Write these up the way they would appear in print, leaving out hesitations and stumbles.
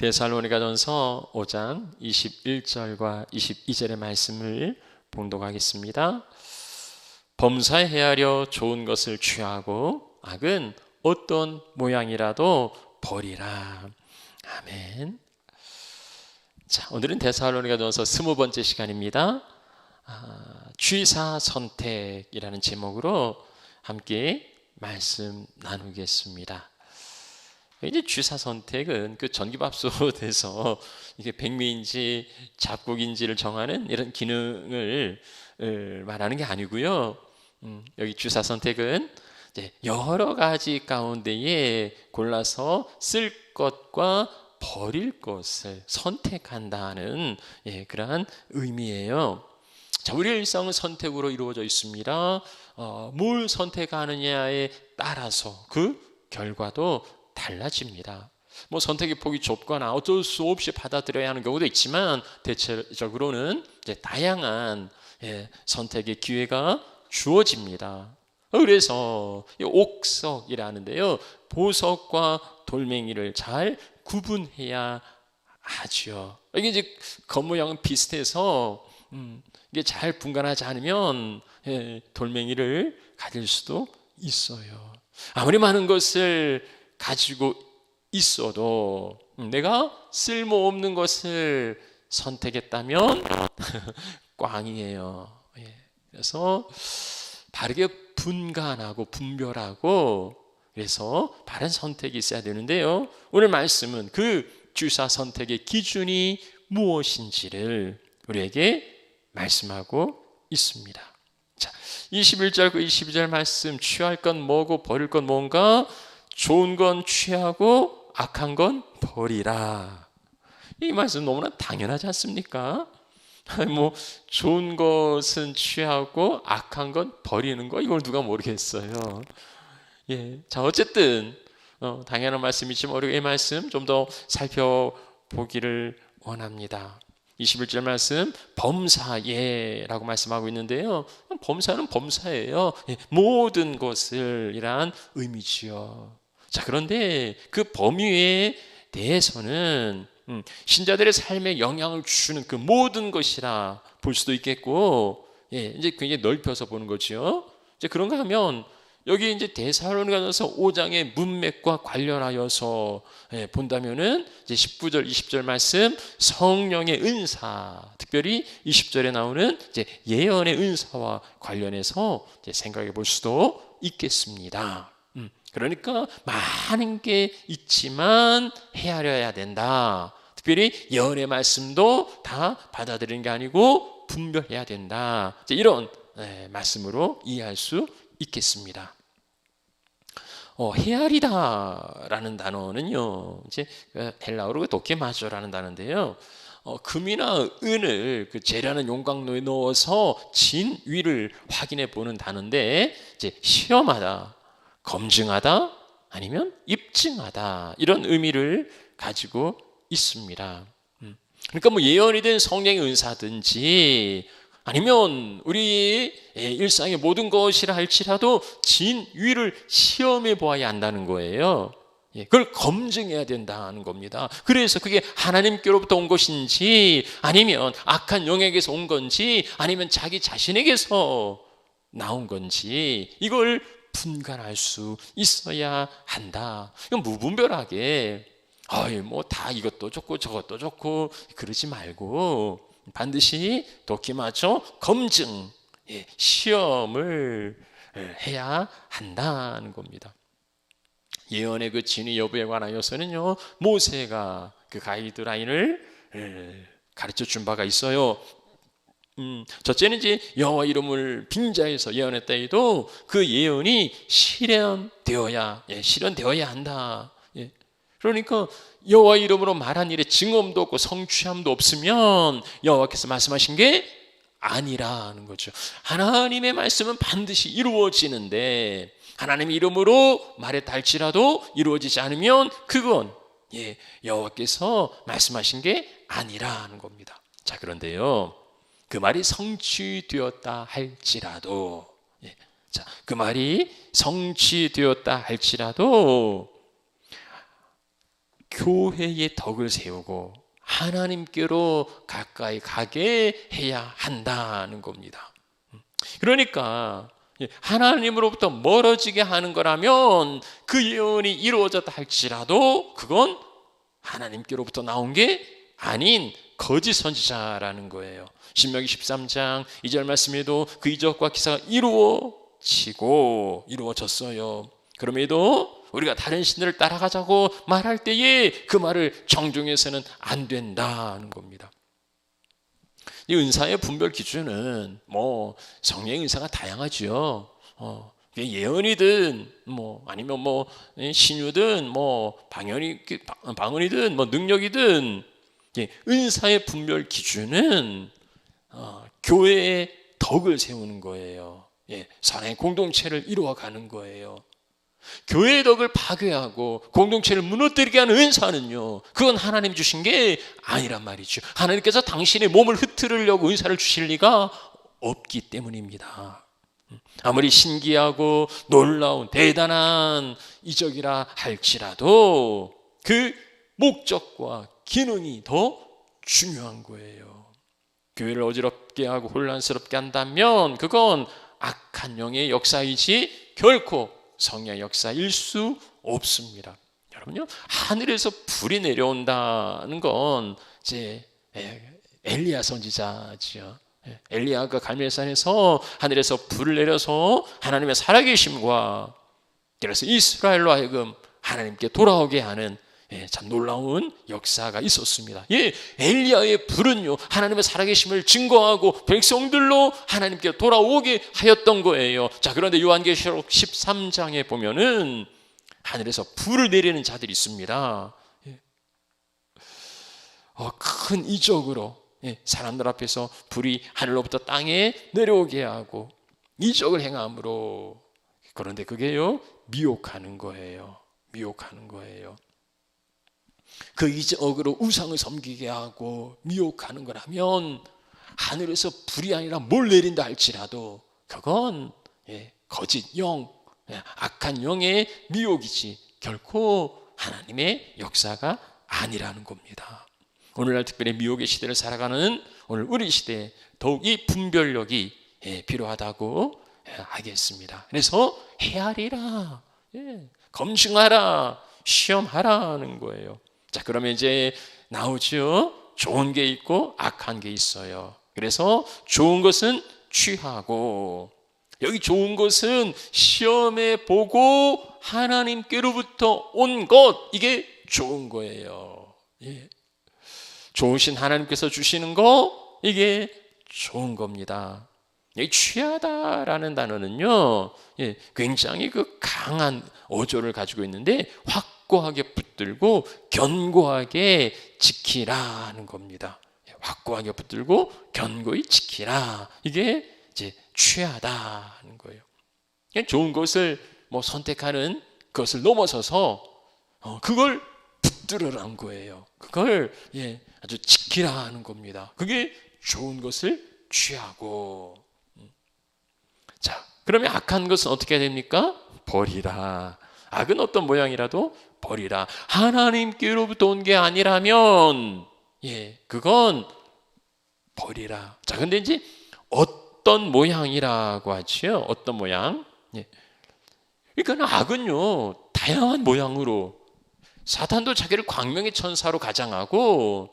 데살로니가전서 5장 21절과 22절의 말씀을 봉독하겠습니다. 범사에 헤아려 좋은 것을 취하고 악은 어떤 모양이라도 버리라. 아멘. 자, 오늘은 데살로니가전서 20번째 시간입니다. 취사 선택이라는 제목으로 함께 말씀 나누겠습니다. 이제 취사 선택은 그 전기밥솥에서 이게 백미인지 잡곡인지를 정하는 이런 기능을 말하는 게 아니고요. 여기 취사 선택은 이제 여러 가지 가운데에 골라서 쓸 것과 버릴 것을 선택한다는 그러한 의미예요. 자, 우리의 일상은 선택으로 이루어져 있습니다. 뭘 선택하느냐에 따라서 그 결과도 달라집니다. 뭐 선택의 폭이 좁거나 어쩔 수 없이 받아들여야 하는 경우도 있지만 대체적으로는 이제 다양한 선택의 기회가 주어집니다. 그래서 이 옥석이라는데요, 보석과 돌멩이를 잘 구분해야 하죠. 이게 이제 겉모양은 비슷해서 이게 잘 분간하지 않으면 돌멩이를 가질 수도 있어요. 아무리 많은 것을 가지고 있어도 내가 쓸모없는 것을 선택했다면 꽝이에요. 그래서 바르게 분간하고 분별하고 그래서 바른 선택이 있어야 되는데요, 오늘 말씀은 그 취사 선택의 기준이 무엇인지를 우리에게 말씀하고 있습니다. 자, 21절 22절 말씀, 취할 건 뭐고 버릴 건 뭔가? 좋은 건 취하고 악한 건 버리라. 이 말씀 너무나 당연하지 않습니까? 뭐 좋은 것은 취하고 악한 건 버리는 거, 이걸 누가 모르겠어요. 자, 어쨌든 당연한 말씀이지만 우리가 이 말씀 좀 더 살펴보기를 원합니다. 21절 말씀, 범사예라고 말씀하고 있는데요, 범사는 범사예요. 모든 것을 이란 의미지요. 자, 그런데 그 범위에 대해서는 신자들의 삶에 영향을 주는 그 모든 것이라 볼 수도 있겠고, 이제 굉장히 넓혀서 보는 거죠. 이제 그런가 하면 여기 이제 데살로니가전서 5장의 문맥과 관련하여서 본다면은 이제 19절 20절 말씀, 성령의 은사, 특별히 20절에 나오는 이제 예언의 은사와 관련해서 이제 생각해 볼 수도 있겠습니다. 그러니까 많은 게 있지만 헤아려야 된다. 특별히 예언의 말씀도 다 받아들이는 게 아니고 분별해야 된다. 이제 이런 말씀으로 이해할 수 있겠습니다. 헤아리다라는 단어는요, 이제 헬라어로 도케마조라는 단어인데요, 금이나 은을 그 재라는 용광로에 넣어서 진 위를 확인해 보는 단어인데, 이제 시험하다, 검증하다, 아니면 입증하다, 이런 의미를 가지고 있습니다. 그러니까 뭐 예언이 된 성령의 은사든지 아니면 우리 일상의 모든 것이라 할지라도 진위를 시험해 보아야 한다는 거예요. 그걸 검증해야 된다는 겁니다. 그래서 그게 하나님께로부터 온 것인지 아니면 악한 영에게서 온 건지 아니면 자기 자신에게서 나온 건지 이걸 분간할 수 있어야 한다. 이건 무분별하게 뭐 다 이것도 좋고 저것도 좋고 그러지 말고 반드시 도끼맞춰 검증, 시험을 해야 한다는 겁니다. 예언의 그 진위 여부에 관하여서는요, 모세가 그 가이드라인을 가르쳐 준 바가 있어요. 첫째는 이제 여호와 이름을 빙자해서 예언했다 해도 그 예언이 실현되어야 한다. 그러니까 여호와 이름으로 말한 일에 증언도 없고 성취함도 없으면 여호와께서 말씀하신 게 아니라는 거죠. 하나님의 말씀은 반드시 이루어지는데 하나님의 이름으로 말했다 할지라도 이루어지지 않으면 그건 여호와께서 말씀하신 게 아니라는 겁니다. 자, 그런데요, 그 말이 성취되었다 할지라도 그 말이 성취되었다 할지라도 교회의 덕을 세우고 하나님께로 가까이 가게 해야 한다는 겁니다. 그러니까 하나님으로부터 멀어지게 하는 거라면 그 예언이 이루어졌다 할지라도 그건 하나님께로부터 나온 게 아닌 거짓 선지자라는 거예요. 신명기 13장 2절 말씀에도 그 이적과 기사가 이루어졌어요. 그럼에도 우리가 다른 신들을 따라가자고 말할 때에 그 말을 정중해서는 안 된다는 겁니다. 이 은사의 분별 기준은 성령의 은사가 다양하죠. 예언이든 아니면 신유든 방언이든 능력이든 은사의 분별 기준은 교회의 덕을 세우는 거예요. 사랑의 공동체를 이루어가는 거예요. 교회의 덕을 파괴하고 공동체를 무너뜨리게 하는 은사는요, 그건 하나님 주신 게 아니란 말이죠. 하나님께서 당신의 몸을 흩트리려고 은사를 주실 리가 없기 때문입니다. 아무리 신기하고 놀라운 대단한 이적이라 할지라도 그 목적과 기능이 더 중요한 거예요. 교회를 어지럽게 하고 혼란스럽게 한다면 그건 악한 영의 역사이지 결코 성령의 역사일 수 없습니다. 여러분요, 하늘에서 불이 내려온다는 건 이제 엘리야 선지자지요. 엘리야가 갈멜산에서 하늘에서 불을 내려서 하나님의 살아계심과 그래서 이스라엘로 하여금 하나님께 돌아오게 하는 참 놀라운 역사가 있었습니다. 엘리야의 불은요, 하나님의 살아계심을 증거하고 백성들로 하나님께 돌아오게 하였던 거예요. 자, 그런데 요한계시록 13장에 보면은 하늘에서 불을 내리는 자들이 있습니다. 큰 이적으로 사람들 앞에서 불이 하늘로부터 땅에 내려오게 하고 이적을 행함으로, 그런데 그게요, 미혹하는 거예요. 그 이적으로 우상을 섬기게 하고 미혹하는 거라면 하늘에서 불이 아니라 뭘 내린다 할지라도 그건 거짓 영, 악한 영의 미혹이지 결코 하나님의 역사가 아니라는 겁니다. 오늘날 특별히 미혹의 시대를 살아가는 오늘 우리 시대에 더욱 이 분별력이 필요하다고 하겠습니다. 그래서 헤아리라, 검증하라, 시험하라는 거예요. 자, 그러면 이제 나오죠. 좋은 게 있고 악한 게 있어요. 그래서 좋은 것은 취하고, 여기 좋은 것은 시험해 보고 하나님께로부터 온 것, 이게 좋은 거예요. 좋으신 하나님께서 주시는 거, 이게 좋은 겁니다. 이 취하다라는 단어는요, 굉장히 그 강한 어조를 가지고 있는데 확고하게 붙들고 견고하게 지키라는 겁니다. 확고하게 붙들고 견고히 지키라. 이게 이제 취하다는 거예요. 좋은 것을 선택하는 것을 넘어서서 그걸 붙들으라는 거예요. 그걸 아주 지키라 하는 겁니다. 그게 좋은 것을 취하고. 자, 그러면 악한 것은 어떻게 해야 됩니까? 버리라. 악은 어떤 모양이라도 버리라. 하나님께로부터 온 게 아니라면 그건 버리라. 자, 근데 이제 어떤 모양이라고 하지요? 어떤 모양? 그러니까 악은요, 다양한 모양으로, 사탄도 자기를 광명의 천사로 가장하고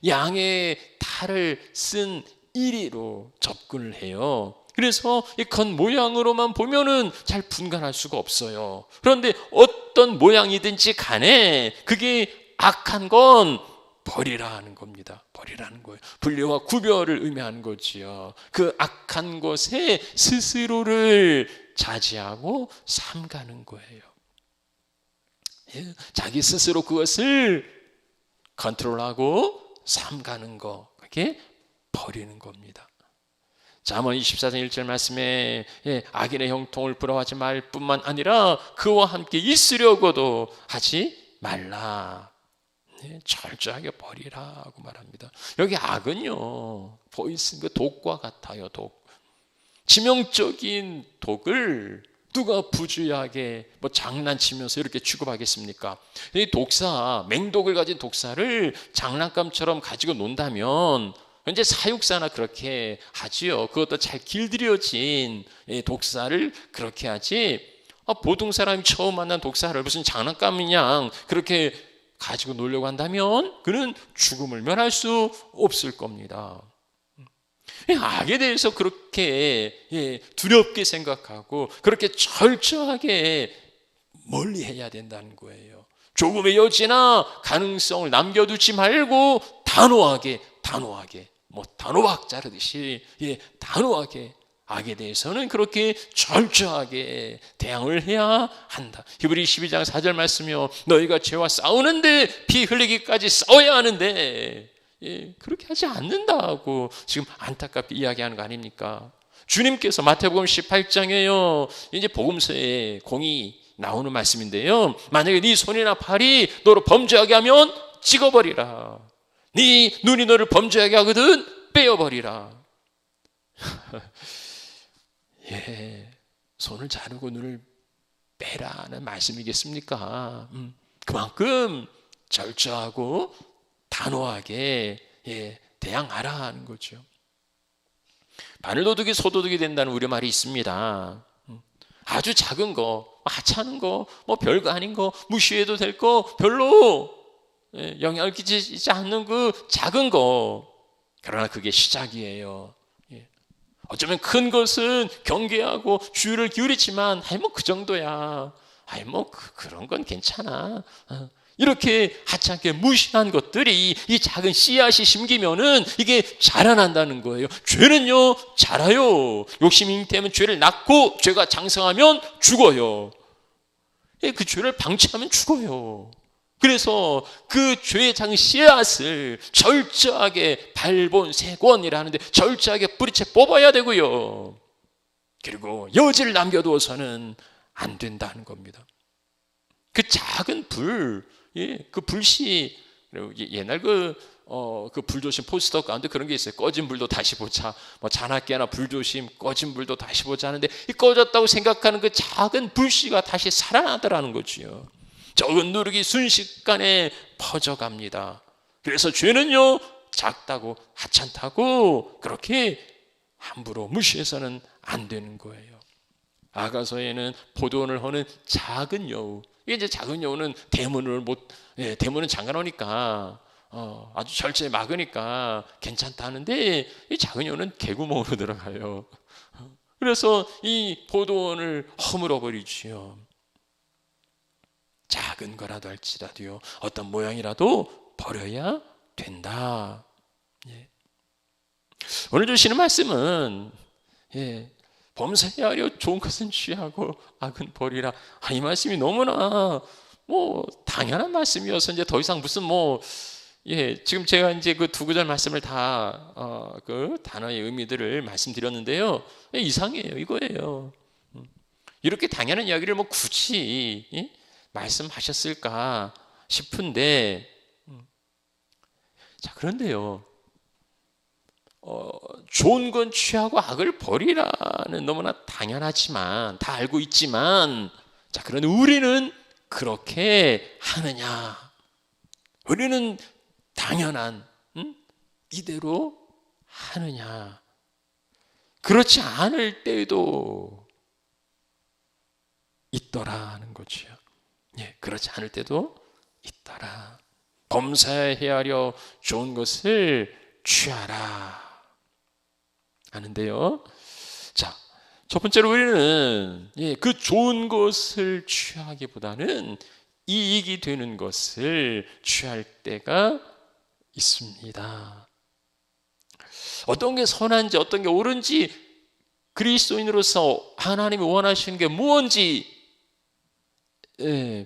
양의 탈을 쓴 이리로 접근을 해요. 그래서 이 겉모양으로만 보면은 잘 분간할 수가 없어요. 그런데 어떤 모양이든지 간에 그게 악한 건 버리라는 겁니다. 버리라는 거예요. 분류와 구별을 의미하는 거지요. 그 악한 것에 스스로를 자제하고 삼가는 거예요. 자기 스스로 그것을 컨트롤하고 삼가는 거, 그게 버리는 겁니다. 잠언 24장 1절 말씀에 악인의 형통을 부러워하지 말 뿐만 아니라 그와 함께 있으려고도 하지 말라. 철저하게 버리라고 말합니다. 여기 악은요, 보이스 그 독과 같아요. 독. 치명적인 독을 누가 부주의하게 뭐 장난치면서 이렇게 취급하겠습니까? 이 독사, 맹독을 가진 독사를 장난감처럼 가지고 논다면 이제 사육사나 그렇게 하지요. 그것도 잘 길들여진 독사를 그렇게 하지. 보통 사람이 처음 만난 독사를 무슨 장난감이냐 그렇게 가지고 놀려고 한다면 그는 죽음을 면할 수 없을 겁니다. 악에 대해서 그렇게 두렵게 생각하고 그렇게 철저하게 멀리해야 된다는 거예요. 조금의 여지나 가능성을 남겨두지 말고 단호하게 뭐 단호박 자르듯이 단호하게 악에 대해서는 그렇게 철저하게 대항을 해야 한다. 히브리 12장 4절 말씀이요, 너희가 죄와 싸우는데 피 흘리기까지 싸워야 하는데 그렇게 하지 않는다고 지금 안타깝게 이야기하는 거 아닙니까? 주님께서 마태복음 18장에요, 이제 복음서에 공이 나오는 말씀인데요, 만약에 네 손이나 팔이 너를 범죄하게 하면 찍어버리라. 네 눈이 너를 범죄하게 하거든 빼어버리라. 손을 자르고 눈을 빼라는 말씀이겠습니까? 그만큼 철저하고 단호하게 대항하라 하는 거죠. 바늘도둑이 소도둑이 된다는 우리말이 있습니다. 아주 작은 거, 하찮은 거, 뭐 별거 아닌 거, 무시해도 될 거, 별로 영향을 끼치지 않는 그 작은 거, 그러나 그게 시작이에요. 어쩌면 큰 것은 경계하고 주의를 기울이지만 뭐 그 정도야, 뭐 그런 건 괜찮아, 이렇게 하찮게 무시한 것들이 이 작은 씨앗이 심기면은 이게 자라난다는 거예요. 죄는요 자라요. 욕심이 잉태하면 죄를 낳고 죄가 장성하면 죽어요. 그 죄를 방치하면 죽어요. 그래서 그 죄의 작은 씨앗을 철저하게 발본색원이라는데 철저하게 뿌리채 뽑아야 되고요. 그리고 여지를 남겨두어서는 안 된다는 겁니다. 그 작은 불, 그 불씨, 옛날 그 불조심 포스터 가운데 그런 게 있어요. 꺼진 불도 다시 보자, 뭐 잔악깨나 불조심, 꺼진 불도 다시 보자 하는데, 이 꺼졌다고 생각하는 그 작은 불씨가 다시 살아나더라는 거지요. 적은 누룩이 순식간에 퍼져갑니다. 그래서 죄는요 작다고 하찮다고 그렇게 함부로 무시해서는 안 되는 거예요. 아가서에는 포도원을 허는 작은 여우, 이제 작은 여우는 대문은 잠가놓으니까 아주 철저히 막으니까 괜찮다 하는데, 이 작은 여우는 개구멍으로 들어가요. 그래서 이 포도원을 허물어 버리지요. 작은 거라도 할지라도요, 어떤 모양이라도 버려야 된다. 오늘 주시는 말씀은 범사에 좋은 것은 취하고 악은 버리라. 이 말씀이 너무나 당연한 말씀이어서 이제 더 이상 무슨 지금 제가 이제 그 두 구절 말씀을 다 그 단어의 의미들을 말씀드렸는데요, 이상해요. 이거예요. 이렇게 당연한 이야기를 굳이 말씀하셨을까 싶은데, 자, 그런데요, 좋은 건 취하고 악을 버리라는 너무나 당연하지만, 다 알고 있지만, 자, 그런데 우리는 그렇게 하느냐? 우리는 당연한 이대로 하느냐? 그렇지 않을 때도 있더라는 거죠. 그렇지 않을 때도 있더라. 범사에 헤아려 좋은 것을 취하라 하는데요. 자, 첫 번째로 우리는 그 좋은 것을 취하기보다는 이익이 되는 것을 취할 때가 있습니다. 어떤 게 선한지 어떤 게 옳은지 그리스도인으로서 하나님이 원하시는 게 무엇인지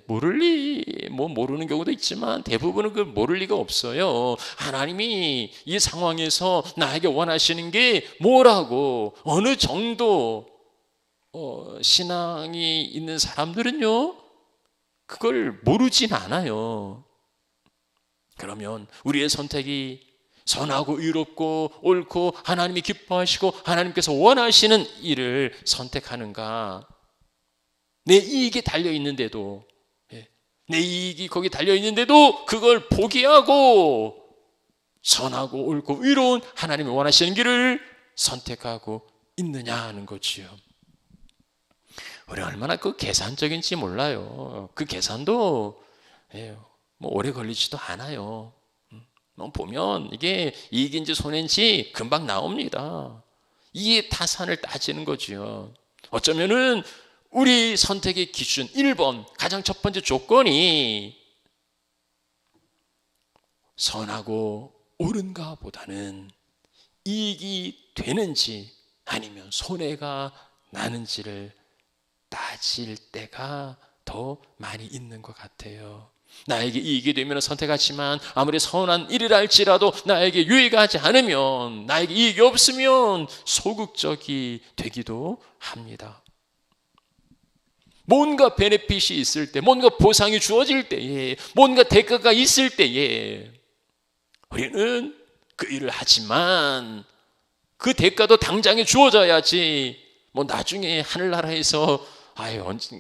모르는 경우도 있지만 대부분은 그걸 모를 리가 없어요. 하나님이 이 상황에서 나에게 원하시는 게 뭐라고, 어느 정도 신앙이 있는 사람들은요 그걸 모르진 않아요. 그러면 우리의 선택이 선하고 의롭고 옳고 하나님이 기뻐하시고 하나님께서 원하시는 일을 선택하는가, 내 이익이 달려 있는데도, 내 이익이 거기 달려 있는데도 그걸 포기하고 선하고 옳고 의로운 하나님이 원하시는 길을 선택하고 있느냐 하는 거지요. 우리 얼마나 그 계산적인지 몰라요. 그 계산도 뭐 오래 걸리지도 않아요. 보면 이게 이익인지 손해인지 금방 나옵니다. 이 타산을 따지는 거지요. 어쩌면은 우리 선택의 기준 1번, 가장 첫 번째 조건이 선하고 옳은가 보다는 이익이 되는지 아니면 손해가 나는지를 따질 때가 더 많이 있는 것 같아요. 나에게 이익이 되면 선택하지만 아무리 선한 일이라 할지라도 나에게 유익하지 않으면, 나에게 이익이 없으면 소극적이 되기도 합니다. 뭔가 베네핏이 있을 때, 뭔가 보상이 주어질 때에, 뭔가 대가가 있을 때에 우리는 그 일을 하지만 그 대가도 당장에 주어져야지 뭐 나중에 하늘나라에서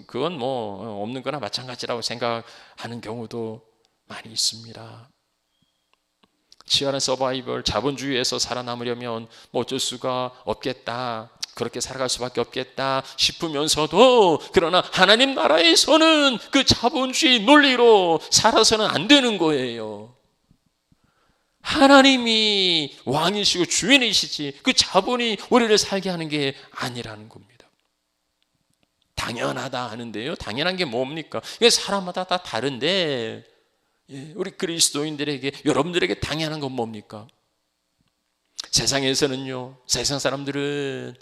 그건 뭐 없는 거나 마찬가지라고 생각하는 경우도 많이 있습니다. 치열한 서바이벌, 자본주의에서 살아남으려면 뭐 어쩔 수가 없겠다, 그렇게 살아갈 수밖에 없겠다 싶으면서도, 그러나 하나님 나라에서는 그 자본주의 논리로 살아서는 안 되는 거예요. 하나님이 왕이시고 주인이시지 그 자본이 우리를 살게 하는 게 아니라는 겁니다. 당연하다 하는데요, 당연한 게 뭡니까? 이게 사람마다 다 다른데, 우리 그리스도인들에게, 여러분들에게 당연한 건 뭡니까? 세상에서는요, 세상 사람들은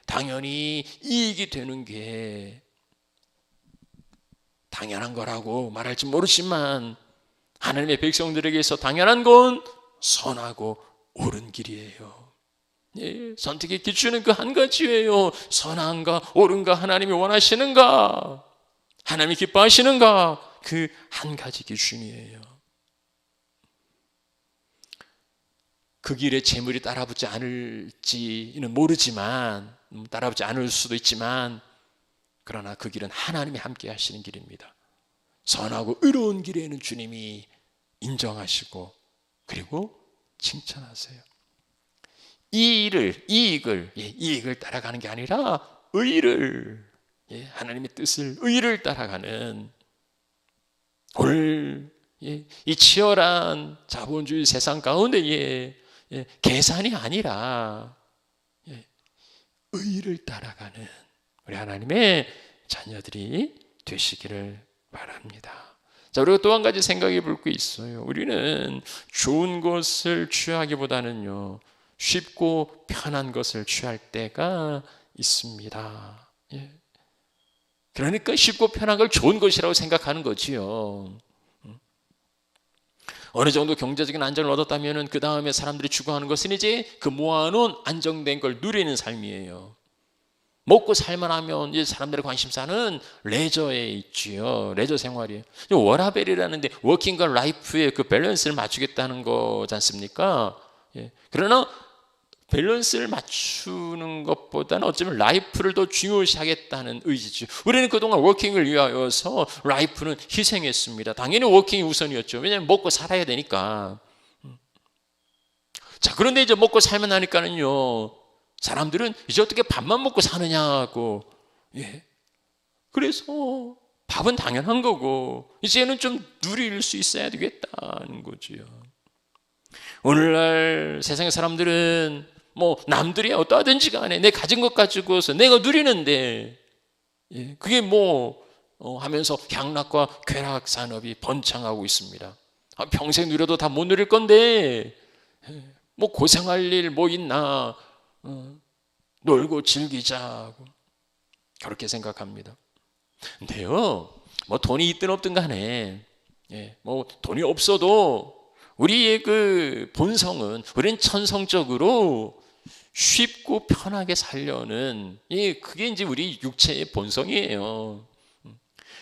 당연히 이익이 되는 게 당연한 거라고 말할지 모르지만, 하나님의 백성들에게서 당연한 건 선하고 옳은 길이에요. 선택의 기준은 그 한 가지예요. 선한가 옳은가, 하나님이 원하시는가, 하나님이 기뻐하시는가, 그 한 가지 기준이에요. 그 길에 재물이 따라붙지 않을지는 모르지만, 따라붙지 않을 수도 있지만, 그러나 그 길은 하나님이 함께 하시는 길입니다. 선하고 의로운 길에는 주님이 인정하시고 그리고 칭찬하세요. 이익을 따라가는 게 아니라 의를, 하나님의 뜻을, 의를 따라가는, 오늘 이 치열한 자본주의 세상 가운데에 계산이 아니라 의를 따라가는 우리 하나님의 자녀들이 되시기를 바랍니다. 자, 그리고 또 한 가지 생각해 볼 게 있어요. 우리는 좋은 것을 취하기보다는요, 쉽고 편한 것을 취할 때가 있습니다. 그러니까 쉽고 편한 걸 좋은 것이라고 생각하는 거지요. 어느 정도 경제적인 안정을 얻었다면 그 다음에 사람들이 추구하는 것은 이제 그 모아놓은 안정된 걸 누리는 삶이에요. 먹고 살만하면 이제 사람들의 관심사는 레저에 있지요. 레저 생활이에요. 워라벨이라는데 워킹과 라이프의 그 밸런스를 맞추겠다는 거지 않습니까? 그러나 밸런스를 맞추는 것보다는 어쩌면 라이프를 더 중요시하겠다는 의지죠. 우리는 그동안 워킹을 위하여서 라이프는 희생했습니다. 당연히 워킹이 우선이었죠. 왜냐하면 먹고 살아야 되니까. 자, 그런데 이제 먹고 살만 하니까는요, 사람들은 이제 어떻게 밥만 먹고 사느냐고. 그래서 밥은 당연한 거고 이제는 좀 누릴 수 있어야 되겠다는 거지요. 오늘날 세상의 사람들은 뭐 남들이 어떠하든지 간에 내 가진 것 가지고서 내가 누리는데, 그게 뭐 하면서 향락과 쾌락 산업이 번창하고 있습니다. 평생 누려도 다 못 누릴 건데 뭐 고생할 일 뭐 있나, 놀고 즐기자고 그렇게 생각합니다. 근데요, 뭐 돈이 있든 없든 간에, 뭐 돈이 없어도 우리의 그 본성은, 우리는 천성적으로 쉽고 편하게 살려는, 그게 이제 우리 육체의 본성이에요.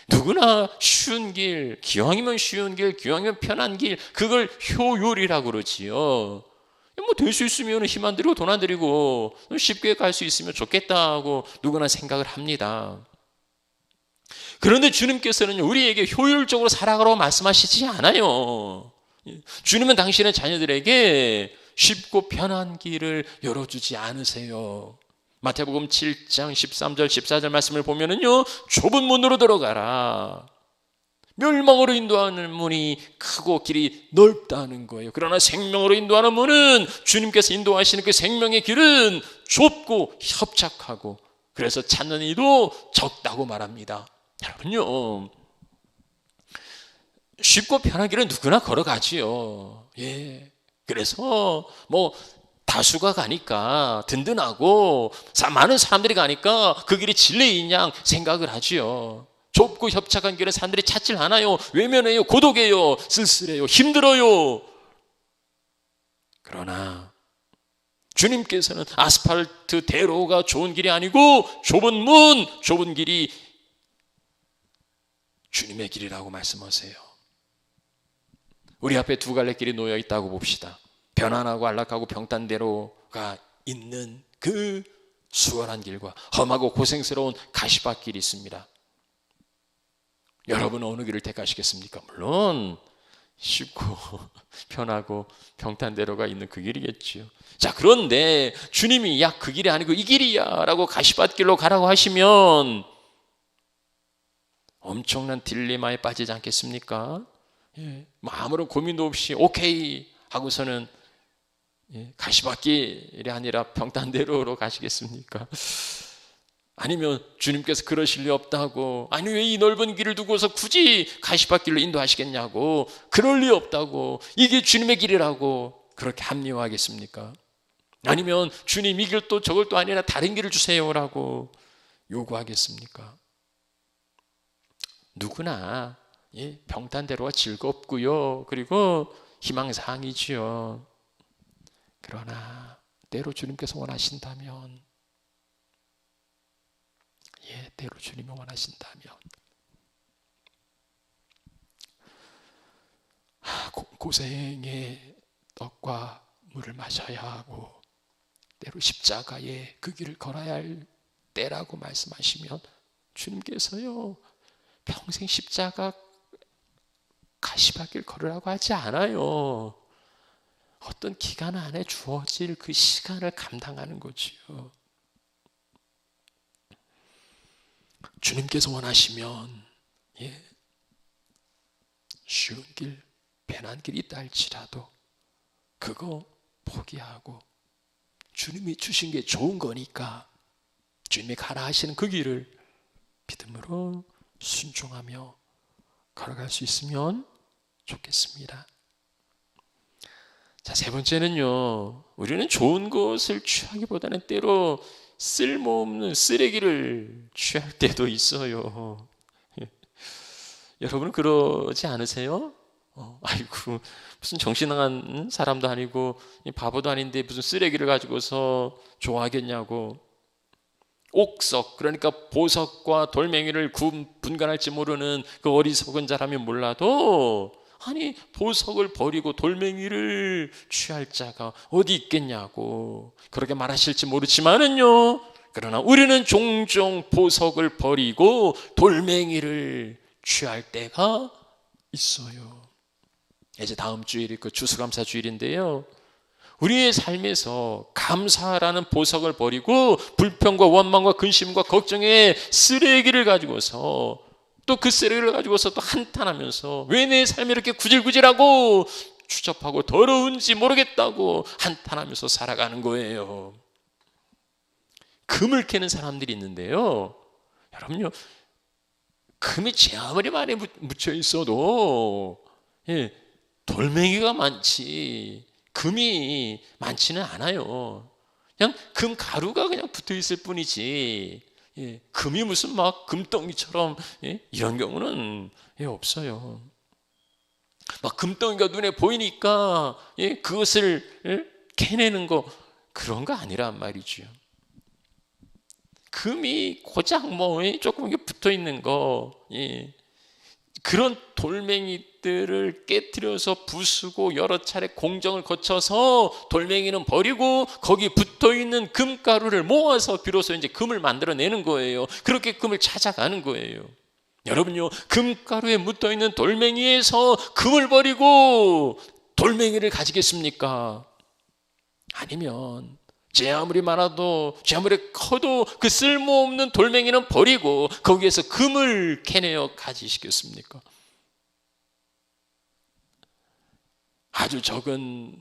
누구나 쉬운 길, 기왕이면 쉬운 길, 기왕이면 편한 길, 그걸 효율이라고 그러지요. 뭐 될 수 있으면 힘 안 들이고 돈 안 들이고 쉽게 갈 수 있으면 좋겠다고 누구나 생각을 합니다. 그런데 주님께서는 우리에게 효율적으로 살아가라고 말씀하시지 않아요. 주님은 당신의 자녀들에게 쉽고 편한 길을 열어주지 않으세요. 마태복음 7장 13절 14절 말씀을 보면은요, 좁은 문으로 들어가라. 멸망으로 인도하는 문이 크고 길이 넓다는 거예요. 그러나 생명으로 인도하는 문은, 주님께서 인도하시는 그 생명의 길은 좁고 협착하고, 그래서 찾는 이도 적다고 말합니다. 여러분요, 쉽고 편한 길은 누구나 걸어가지요. 예. 그래서 다수가 가니까 든든하고 많은 사람들이 가니까 그 길이 진리인 양 생각을 하지요. 좁고 협착한 길은 사람들이 찾질 않아요. 외면해요. 고독해요. 쓸쓸해요. 힘들어요. 그러나 주님께서는 아스팔트 대로가 좋은 길이 아니고 좁은 문, 좁은 길이 주님의 길이라고 말씀하세요. 우리 앞에 두 갈래 길이 놓여 있다고 봅시다. 편안하고 안락하고 평탄대로가 있는 그 수월한 길과 험하고 고생스러운 가시밭길이 있습니다. 여러분은 어느 길을 택하시겠습니까? 물론 쉽고 편하고 평탄대로가 있는 그 길이겠지요. 자, 그런데 주님이 야, 그 길이 아니고 이 길이야 라고 가시밭길로 가라고 하시면 엄청난 딜레마에 빠지지 않겠습니까? 예, 아무런 고민도 없이 오케이 하고서는 가시밭길이 아니라 평탄대로로 가시겠습니까? 아니면 주님께서 그러실 리 없다고, 아니 왜 이 넓은 길을 두고서 굳이 가시밭길로 인도하시겠냐고, 그럴 리 없다고, 이게 주님의 길이라고 그렇게 합리화하겠습니까? 아니면 주님 이 길도 저걸 또 아니라 다른 길을 주세요라고 요구하겠습니까? 누구나 평탄대로가 즐겁고요, 그리고 희망사항이지요. 그러나 때로 주님께서 원하신다면, 때로 주님이 원하신다면 고생의 떡과 물을 마셔야 하고 때로 십자가의 그 길을 걸어야 할 때라고 말씀하시면 주님께서요 평생 십자가 가시밭길 걸으라고 하지 않아요. 어떤 기간 안에 주어질 그 시간을 감당하는 거지요. 주님께서 원하시면 쉬운 길, 편한 길이 있다 할지라도 그거 포기하고 주님이 주신 게 좋은 거니까 주님이 가라 하시는 그 길을 믿음으로 순종하며 걸어갈 수 있으면 좋겠습니다. 자, 세 번째는요, 우리는 좋은 것을 취하기보다는 때로 쓸모없는 쓰레기를 취할 때도 있어요. 여러분은 그러지 않으세요? 아이고 무슨 정신 나간 사람도 아니고 바보도 아닌데 무슨 쓰레기를 가지고서 좋아하겠냐고. 옥석, 그러니까 보석과 돌멩이를 분간할지 모르는 그 어리석은 자라면 몰라도, 아니 보석을 버리고 돌멩이를 취할 자가 어디 있겠냐고 그렇게 말하실지 모르지만은요, 그러나 우리는 종종 보석을 버리고 돌멩이를 취할 때가 있어요. 이제 다음 주일이 그 추수감사 주일인데요, 우리의 삶에서 감사라는 보석을 버리고 불평과 원망과 근심과 걱정의 쓰레기를 가지고서 또 그 쓰레기를 가지고서 또 한탄하면서 왜 내 삶이 이렇게 구질구질하고 추접하고 더러운지 모르겠다고 한탄하면서 살아가는 거예요. 금을 캐는 사람들이 있는데요, 여러분요, 금이 제 아무리 많이 묻혀 있어도 돌멩이가 많지 금이 많지는 않아요. 그냥 금 가루가 그냥 붙어 있을 뿐이지 금이 무슨 막 금덩이처럼 이런 경우는 없어요. 막 금덩이가 눈에 보이니까 그것을 캐내는 거, 그런 거 아니란 말이죠. 금이 고작 조금 붙어 있는 거, 그런 돌멩이들을 깨트려서 부수고 여러 차례 공정을 거쳐서 돌멩이는 버리고 거기 붙어 있는 금가루를 모아서 비로소 이제 금을 만들어내는 거예요. 그렇게 금을 찾아가는 거예요. 여러분요, 금가루에 묻어있는 돌멩이에서 금을 버리고 돌멩이를 가지겠습니까? 아니면 죄 아무리 많아도, 죄 아무리 커도 그 쓸모없는 돌멩이는 버리고 거기에서 금을 캐내어 가지시겠습니까? 아주 적은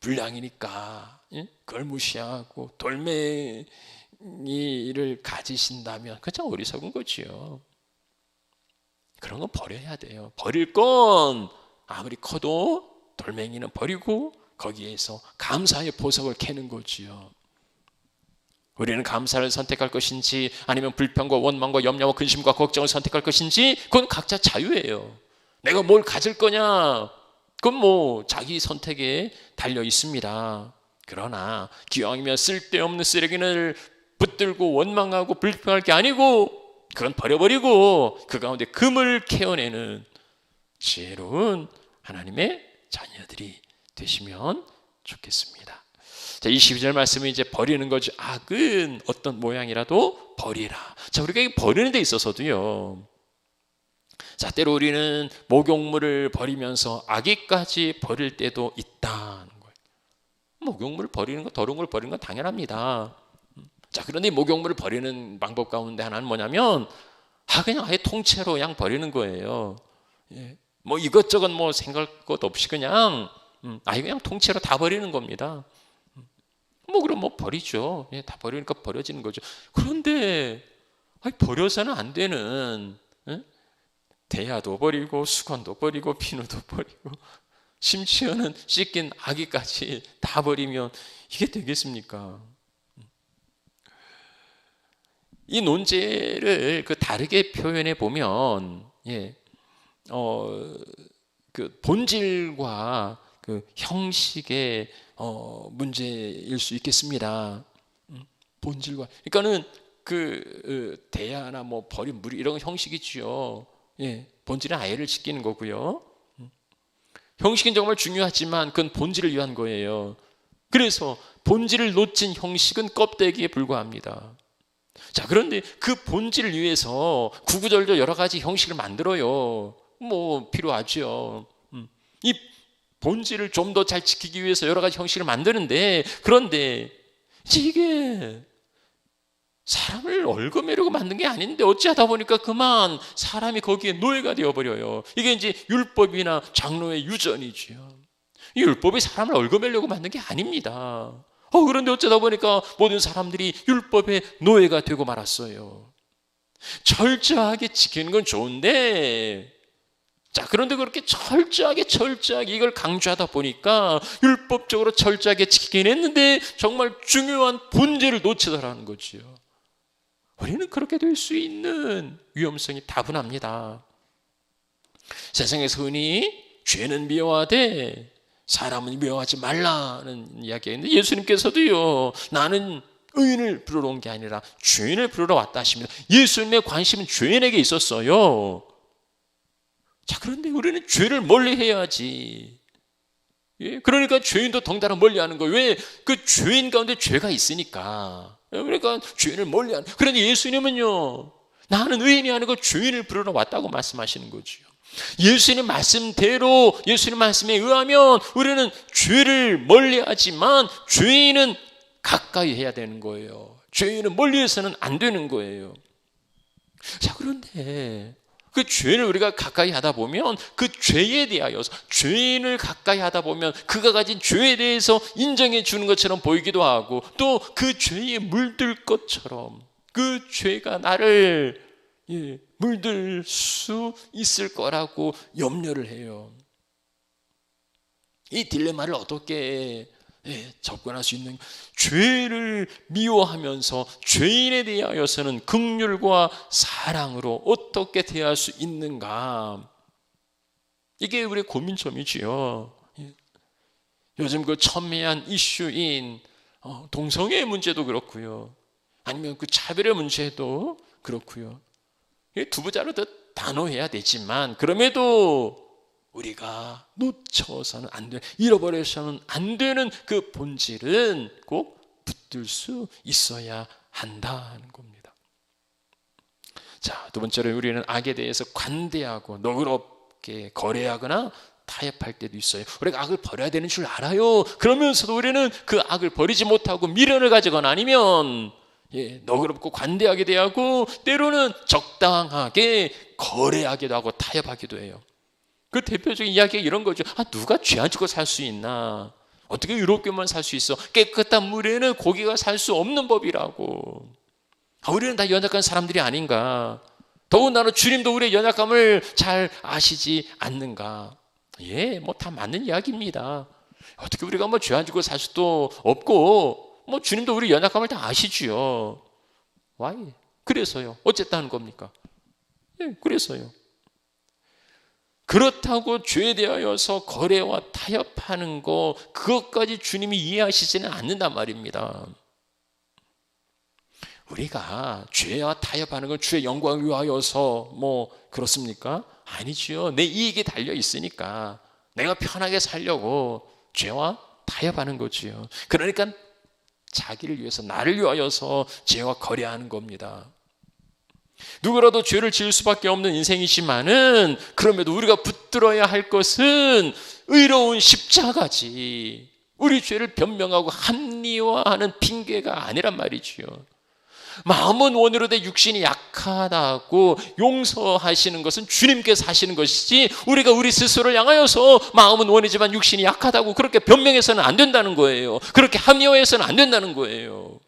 분량이니까 그걸 무시하고 돌멩이를 가지신다면 그냥 어리석은 거지요. 그런 건 버려야 돼요. 버릴 건 아무리 커도 돌멩이는 버리고 거기에서 감사의 보석을 캐는 거지요. 우리는 감사를 선택할 것인지 아니면 불평과 원망과 염려와 근심과 걱정을 선택할 것인지 그건 각자 자유예요. 내가 뭘 가질 거냐, 그건 뭐 자기 선택에 달려 있습니다. 그러나 기왕이면 쓸데없는 쓰레기를 붙들고 원망하고 불평할 게 아니고 그건 버려버리고 그 가운데 금을 캐어내는 지혜로운 하나님의 자녀들이 되시면 좋겠습니다. 자, 22절 말씀은 이제 버리는 거죠. 악은 어떤 모양이라도 버리라. 자, 우리가 버리는 데 있어서도요, 자, 때로 우리는 목욕물을 버리면서 아기까지 버릴 때도 있다는 거예요. 목욕물을 버리는 거, 더러운 걸 버리는 건 당연합니다. 자, 그런데 목욕물을 버리는 방법 가운데 하나는 뭐냐면, 그냥 아예 통째로 그냥 버리는 거예요. 예. 뭐 이것저것 뭐 생각할 것 없이 그냥 아예 그냥 통째로 다 버리는 겁니다. 뭐 그럼 뭐 버리죠. 예, 다 버리니까 버려지는 거죠. 그런데 버려서는 안 되는, 대야도 버리고 수건도 버리고 비누도 버리고 심지어는 씻긴 아기까지 다 버리면 이게 되겠습니까? 이 논제를 다르게 표현해 보면, 그 본질과 그 형식의 문제일 수 있겠습니다. 본질과, 그러니까는 대야나 뭐 버린 물 이런 형식이지요. 본질은 아이를 지키는 거고요. 형식은 정말 중요하지만 그건 본질을 위한 거예요. 그래서 본질을 놓친 형식은 껍데기에 불과합니다. 자, 그런데 그 본질을 위해서 구구절절 여러 가지 형식을 만들어요. 뭐 필요하죠. 이 본질을 좀 더 잘 지키기 위해서 여러 가지 형식을 만드는데, 그런데 이게 사람을 얽어매려고 만든 게 아닌데 어찌하다 보니까 그만 사람이 거기에 노예가 되어버려요. 이게 이제 율법이나 장로의 유전이지요. 이 율법이 사람을 얽어매려고 만든 게 아닙니다. 그런데 어쩌다 보니까 모든 사람들이 율법의 노예가 되고 말았어요. 철저하게 지키는 건 좋은데, 자, 그런데 그렇게 철저하게 이걸 강조하다 보니까 율법적으로 철저하게 지키긴 했는데 정말 중요한 본질을 놓치더라는 거지요. 우리는 그렇게 될 수 있는 위험성이 다분합니다. 세상에서 흔히 죄는 미워하되 사람은 미워하지 말라는 이야기가 있는데, 예수님께서도요, 나는 의인을 부르러 온 게 아니라 죄인을 부르러 왔다 하십니다. 예수님의 관심은 죄인에게 있었어요. 자, 그런데 우리는 죄를 멀리 해야지. 그러니까 죄인도 덩달아 멀리 하는 거예요. 왜? 그 죄인 가운데 죄가 있으니까. 그러니까 죄인을 멀리 하는. 그런데 예수님은요, 나는 의인이 아니고 죄인을 부르러 왔다고 말씀하시는 거죠. 예수님 말씀대로, 예수님 말씀에 의하면 우리는 죄를 멀리하지만 죄인은 가까이 해야 되는 거예요. 죄인은 멀리해서는 안 되는 거예요. 자, 그런데 그 죄를 우리가 가까이 하다 보면 그 죄에 대하여서, 죄인을 가까이 하다 보면 그가 가진 죄에 대해서 인정해 주는 것처럼 보이기도 하고, 또 그 죄에 물들 것처럼 그 죄가 나를 물들 수 있을 거라고 염려를 해요. 이 딜레마를 어떻게 접근할 수 있는, 죄를 미워하면서 죄인에 대하여서는 긍휼과 사랑으로 어떻게 대할 수 있는가, 이게 우리의 고민점이지요. 요즘 그 첨예한 이슈인 동성애 문제도 그렇고요, 아니면 그 차별의 문제도 그렇고요. 두부자로 더 단호해야 되지만, 그럼에도 우리가 놓쳐서는 안 되는, 잃어버려서는 안 되는 그 본질은 꼭 붙들 수 있어야 한다는 겁니다. 자, 두 번째로 우리는 악에 대해서 관대하고 너그럽게 거래하거나 타협할 때도 있어요. 우리가 악을 버려야 되는 줄 알아요. 그러면서도 우리는 그 악을 버리지 못하고 미련을 가지거나 아니면 너그럽고 관대하게 대하고 때로는 적당하게 거래하기도 하고 타협하기도 해요. 그 대표적인 이야기가 이런 거죠. 누가 죄 안 짓고 살 수 있나? 어떻게 이렇게만 살 수 있어? 깨끗한 물에는 고기가 살 수 없는 법이라고. 우리는 다 연약한 사람들이 아닌가? 더군다나 주님도 우리의 연약함을 잘 아시지 않는가? 뭐 다 맞는 이야기입니다. 어떻게 우리가 죄 안 짓고 살 수도 없고, 주님도 우리 연약함을 다 아시지요. Why? 그래서요. 어쨌다는 겁니까? 그래서요. 그렇다고 죄에 대하여서 거래와 타협하는 거, 그것까지 주님이 이해하시지는 않는단 말입니다. 우리가 죄와 타협하는 건 주의 영광을 위하여서 그렇습니까? 아니지요. 내 이익이 달려 있으니까 내가 편하게 살려고 죄와 타협하는 거지요. 그러니까 자기를 위해서, 나를 위하여서 죄와 거래하는 겁니다. 누구라도 죄를 지을 수밖에 없는 인생이지만은 그럼에도 우리가 붙들어야 할 것은 의로운 십자가지, 우리 죄를 변명하고 합리화하는 핑계가 아니란 말이지요. 마음은 원으로 돼 육신이 약하다고 용서하시는 것은 주님께서 하시는 것이지, 우리가 우리 스스로를 향하여서 마음은 원이지만 육신이 약하다고 그렇게 변명해서는 안 된다는 거예요. 그렇게 합리화해서는 안 된다는 거예요.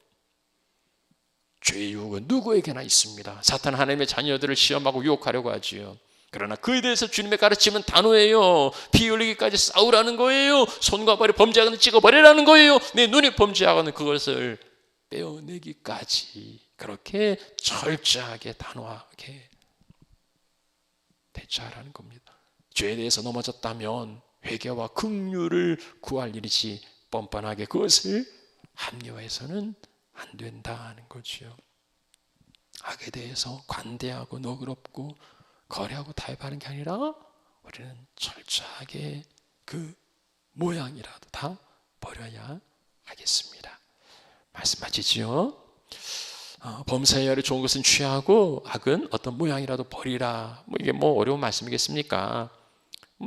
죄의 유혹은 누구에게나 있습니다. 사탄 하나님의 자녀들을 시험하고 유혹하려고 하지요. 그러나 그에 대해서 주님의 가르침은 단호해요. 피 흘리기까지 싸우라는 거예요. 손과 발에 범죄하거든 찍어버리라는 거예요. 내 눈이 범죄하거든 그것을 빼어내기까지 그렇게 철저하게 단호하게 대처하라는 겁니다. 죄에 대해서 넘어졌다면 회개와 긍휼을 구할 일이지 뻔뻔하게 그것을 합리화해서는 안 된다는 거지요. 악에 대해서 관대하고 너그럽고 거래하고 타협하는 게 아니라 우리는 철저하게 그 모양이라도 다 버려야 하겠습니다. 말씀 맞히지요? 범사에 좋은 것은 취하고 악은 어떤 모양이라도 버리라. 이게 어려운 말씀이겠습니까?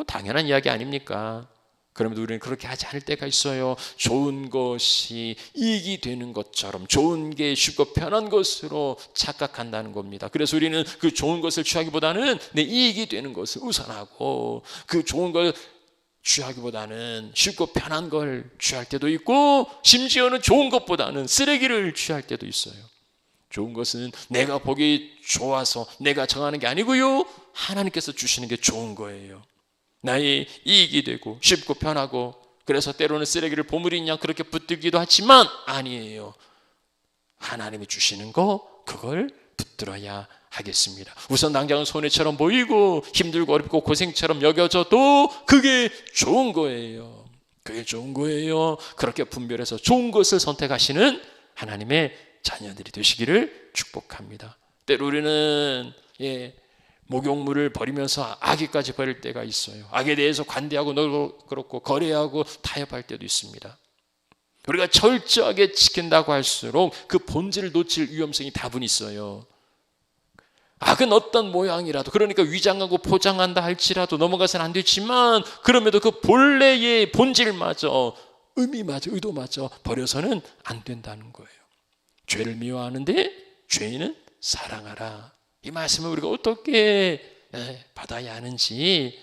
당연한 이야기 아닙니까? 그럼에도 우리는 그렇게 하지 않을 때가 있어요. 좋은 것이 이익이 되는 것처럼, 좋은 게 쉽고 편한 것으로 착각한다는 겁니다. 그래서 우리는 그 좋은 것을 취하기보다는 내 이익이 되는 것을 우선하고, 그 좋은 걸 취하기보다는 쉽고 편한 걸 취할 때도 있고, 심지어는 좋은 것보다는 쓰레기를 취할 때도 있어요. 좋은 것은 내가 보기 좋아서 내가 정하는 게 아니고요, 하나님께서 주시는 게 좋은 거예요. 나의 이익이 되고 쉽고 편하고, 그래서 때로는 쓰레기를 보물인 양 그렇게 붙들기도 하지만 아니에요. 하나님이 주시는 거, 그걸 붙들어야 하겠습니다. 우선 당장은 손해처럼 보이고 힘들고 어렵고 고생처럼 여겨져도 그게 좋은 거예요. 그게 좋은 거예요. 그렇게 분별해서 좋은 것을 선택하시는 하나님의 자녀들이 되시기를 축복합니다. 때로 우리는 목욕물을 버리면서 악에까지 버릴 때가 있어요. 악에 대해서 관대하고 너그럽고 거래하고 타협할 때도 있습니다. 우리가 철저하게 지킨다고 할수록 그 본질을 놓칠 위험성이 다분히 있어요. 악은 어떤 모양이라도, 그러니까 위장하고 포장한다 할지라도 넘어가서는 안 되지만, 그럼에도 그 본래의 본질마저, 의미마저, 의도마저 버려서는 안 된다는 거예요. 죄를 미워하는데 죄인은 사랑하라. 이 말씀을 우리가 어떻게 받아야 하는지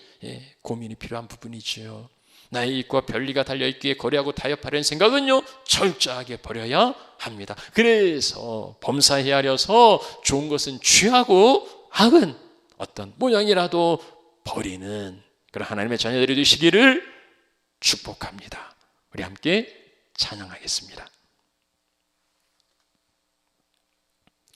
고민이 필요한 부분이지요. 나의 이익과 별리가 달려있기에 거래하고 타협하려는 생각은요, 철저하게 버려야 합니다. 그래서 범사에 하려서 좋은 것은 취하고 악은 어떤 모양이라도 버리는 그런 하나님의 자녀들이 되시기를 축복합니다. 우리 함께 찬양하겠습니다.